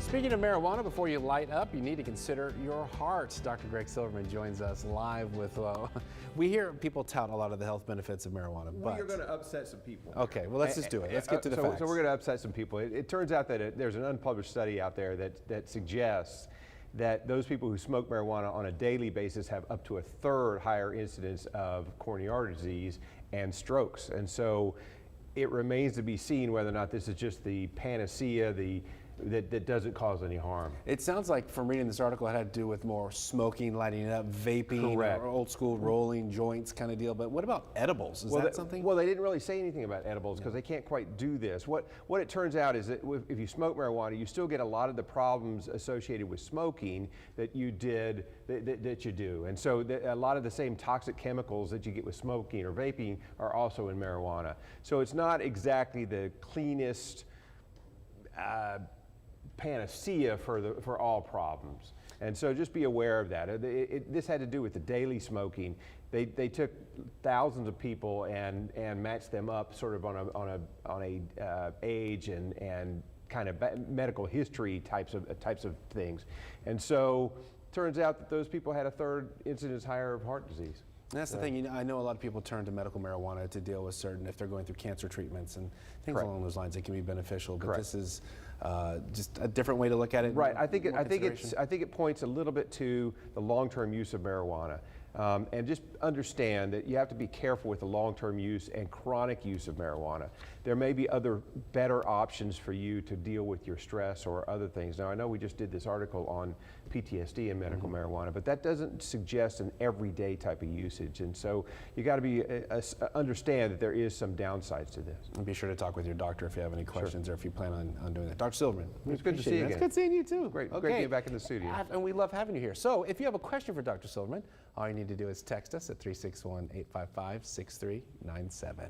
Speaking of marijuana, before you light up, you need to consider your heart. Dr. Greg Silverman joins us live with, we hear people tout a lot of the health benefits of marijuana. Well, you're going to upset some people. Okay, well, let's just do it. Let's get to the facts. So we're going to upset some people. It turns out that there's an unpublished study out there that suggests that those people who smoke marijuana on a daily basis have up to a third higher incidence of coronary artery disease and strokes. And so it remains to be seen whether or not this is just the panacea, that doesn't cause any harm. It sounds like from reading this article it had to do with more smoking, lighting it up, vaping, Correct. or old school rolling joints kind of deal. But what about edibles? Is that something? Well, they didn't really say anything about edibles because they can't quite do this. What it turns out is that if you smoke marijuana, you still get a lot of the problems associated with smoking that you did that you do. And so a lot of the same toxic chemicals that you get with smoking or vaping are also in marijuana. So it's not exactly the cleanest panacea for all problems. And so just be aware of that. This had to do with the daily smoking. They took thousands of people and matched them up sort of on a age and kind of medical history types of things. And so turns out that those people had a third incidence higher of heart disease. And that's the thing. I know a lot of people turn to medical marijuana to deal with certain, if they're going through cancer treatments and things Correct. along those lines, it can be beneficial. But Correct. This is just a different way to look at it. Right. I think it points a little bit to the long-term use of marijuana. And just understand that you have to be careful with the long-term use and chronic use of marijuana. There may be other better options for you to deal with your stress or other things. Now, I know we just did this article on PTSD and medical marijuana, but that doesn't suggest an everyday type of usage. And so you got to be understand that there is some downsides to this. And be sure to talk with your doctor if you have any questions or if you plan on doing that. Dr. Silverman, It's good to see you again. It's good seeing you too. Great Okay. being back in the studio. And we love having you here. So if you have a question for Dr. Silverman, all you need to do is text us at 361-855-6397.